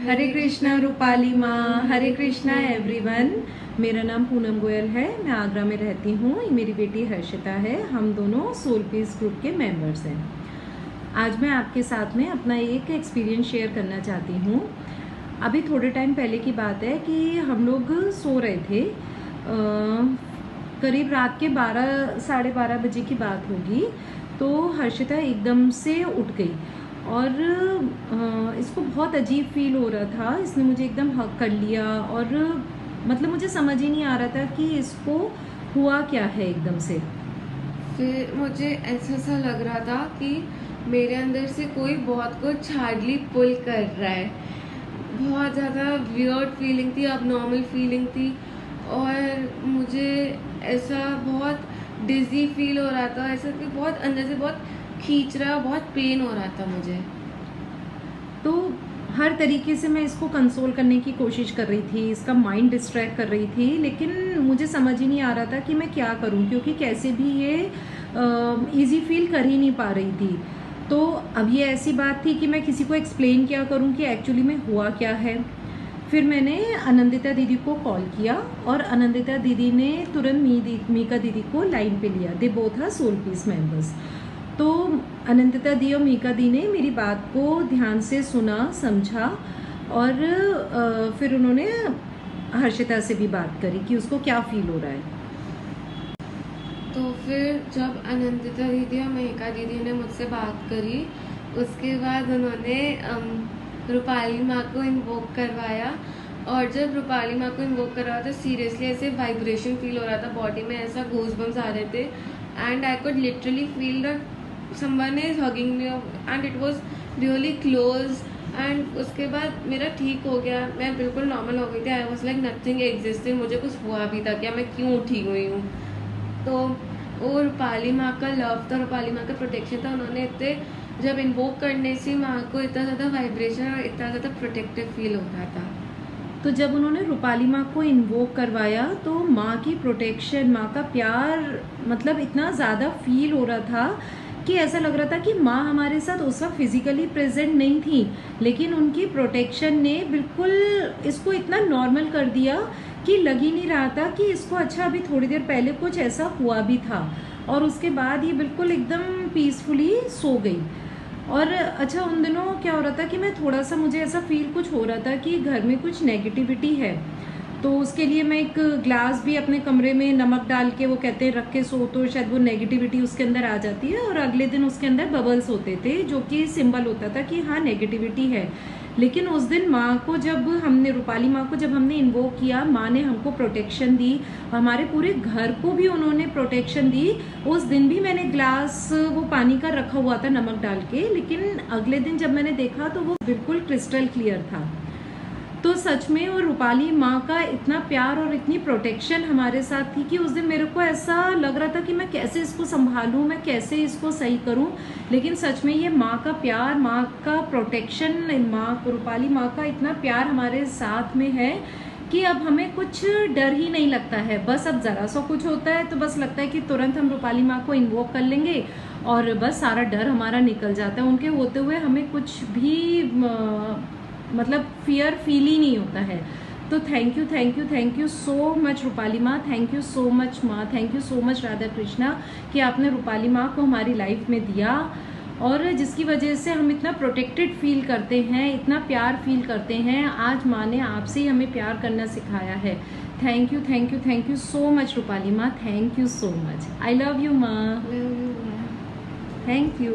हरे कृष्णा रूपाली माँ, हरे कृष्णा एवरीवन। मेरा नाम पूनम गोयल है, मैं आगरा में रहती हूँ। मेरी बेटी हर्षिता है, हम दोनों सोल पीस ग्रुप के मेंबर्स हैं। आज मैं आपके साथ में अपना एक एक्सपीरियंस शेयर करना चाहती हूँ। अभी थोड़े टाइम पहले की बात है कि हम लोग सो रहे थे, करीब रात के 12 साढ़े 12 बजे की बात होगी। तो हर्षिता एकदम से उठ गई और इसको बहुत अजीब फील हो रहा था। इसने मुझे एकदम हग कर लिया और मतलब मुझे समझ ही नहीं आ रहा था कि इसको हुआ क्या है एकदम से। फिर मुझे ऐसा सा लग रहा था कि मेरे अंदर से कोई बहुत कुछ हार्डली पुल कर रहा है। बहुत ज़्यादा वियर्ड फीलिंग थी, अबनॉर्मल फीलिंग थी और मुझे ऐसा बहुत डिजी फील हो रहा था, ऐसा कि बहुत अंदर से बहुत खींच रहा, बहुत पेन हो रहा था मुझे। तो हर तरीके से मैं इसको कंसोल करने की कोशिश कर रही थी, इसका माइंड डिस्ट्रैक्ट कर रही थी, लेकिन मुझे समझ ही नहीं आ रहा था कि मैं क्या करूं, क्योंकि कैसे भी ये इजी फील कर ही नहीं पा रही थी। तो अब ये ऐसी बात थी कि मैं किसी को एक्सप्लेन क्या करूं कि एक्चुअली में हुआ क्या है। फिर मैंने आनंदिता दीदी को कॉल किया और आनंदिता दीदी ने तुरंत मीका दीदी को लाइन पे लिया। They both are soul peace members. तो अनंतिता दी और मीका दी ने मेरी बात को ध्यान से सुना, समझा और फिर उन्होंने हर्षिता से भी बात करी कि उसको क्या फील हो रहा है। तो फिर जब अनंतिता दीदी और मेहका दीदी ने मुझसे बात करी, उसके बाद उन्होंने रूपाली माँ को इन्वोक करवाया। और जब रूपाली माँ को इन्वोक करवाया तो सीरियसली ऐसे वाइब्रेशन फील हो रहा था बॉडी में, ऐसा गूज बम्स आ रहे थे and I could literally feel that someone is hugging me and it was really close। And उसके बाद मेरा ठीक हो गया, मैं बिल्कुल नॉर्मल हो गई थी। I was like nothing existing, मुझे कुछ हुआ भी था क्या, मैं क्यों ठीक हुई हूँ। तो वो रूपाली माँ का लव था, रूपाली माँ का प्रोटेक्शन था। उन्होंने इतने जब इन्वोक करने से माँ को इतना ज़्यादा वाइब्रेशन और इतना ज़्यादा प्रोटेक्टिव फील हो रहा था। तो जब उन्होंने रूपाली माँ को इन्वोक करवाया तो माँ की प्रोटेक्शन, माँ का प्यार मतलब इतना ज़्यादा फील हो रहा था कि ऐसा लग रहा था कि माँ हमारे साथ उस वक्त फिजिकली प्रेजेंट नहीं थी, लेकिन उनकी प्रोटेक्शन ने बिल्कुल इसको इतना नॉर्मल कर दिया कि लग ही नहीं रहा था कि इसको अच्छा अभी थोड़ी देर पहले कुछ ऐसा हुआ भी था। और उसके बाद ये बिल्कुल एकदम पीसफुली सो गई। और अच्छा, उन दिनों क्या हो रहा था कि मैं थोड़ा सा, मुझे ऐसा फील कुछ हो रहा था कि घर में कुछ नेगेटिविटी है। तो उसके लिए मैं एक ग्लास भी अपने कमरे में नमक डाल के, वो कहते हैं रख के सो, तो शायद वो नेगेटिविटी उसके अंदर आ जाती है। और अगले दिन उसके अंदर बबल्स होते थे जो कि सिंबल होता था कि हाँ नेगेटिविटी है। लेकिन उस दिन माँ को जब हमने, रूपाली माँ को जब हमने इन्वोक किया, माँ ने हमको प्रोटेक्शन दी, हमारे पूरे घर को भी उन्होंने प्रोटेक्शन दी। उस दिन भी मैंने ग्लास वो पानी का रखा हुआ था नमक डाल के, लेकिन अगले दिन जब मैंने देखा तो वो बिल्कुल क्रिस्टल क्लियर था। तो सच में वो रूपाली माँ का इतना प्यार और इतनी प्रोटेक्शन हमारे साथ थी कि उस दिन मेरे को ऐसा लग रहा था कि मैं कैसे इसको संभालूं, मैं कैसे इसको सही करूं। लेकिन सच में ये माँ का प्यार, माँ का प्रोटेक्शन, माँ रूपाली माँ का इतना प्यार हमारे साथ में है कि अब हमें कुछ डर ही नहीं लगता है। बस अब ज़रा सा कुछ होता है तो बस लगता है कि तुरंत हम रूपाली माँ को इन्वोक कर लेंगे और बस सारा डर हमारा निकल जाता है। उनके होते हुए हमें कुछ भी मतलब फियर फील ही नहीं होता है। तो thank you, thank you, thank you so much Rupali माँ, थैंक यू सो मच माँ, thank you so much Radha Krishna कि आपने रूपाली माँ को हमारी लाइफ में दिया और जिसकी वजह से हम इतना प्रोटेक्टेड फील करते हैं, इतना प्यार फील करते हैं। आज माँ ने आपसे ही हमें प्यार करना सिखाया है। Thank you, thank you, thank you so much Rupali माँ, thank you so much. I love you माँ, love you ma'am. Thank you.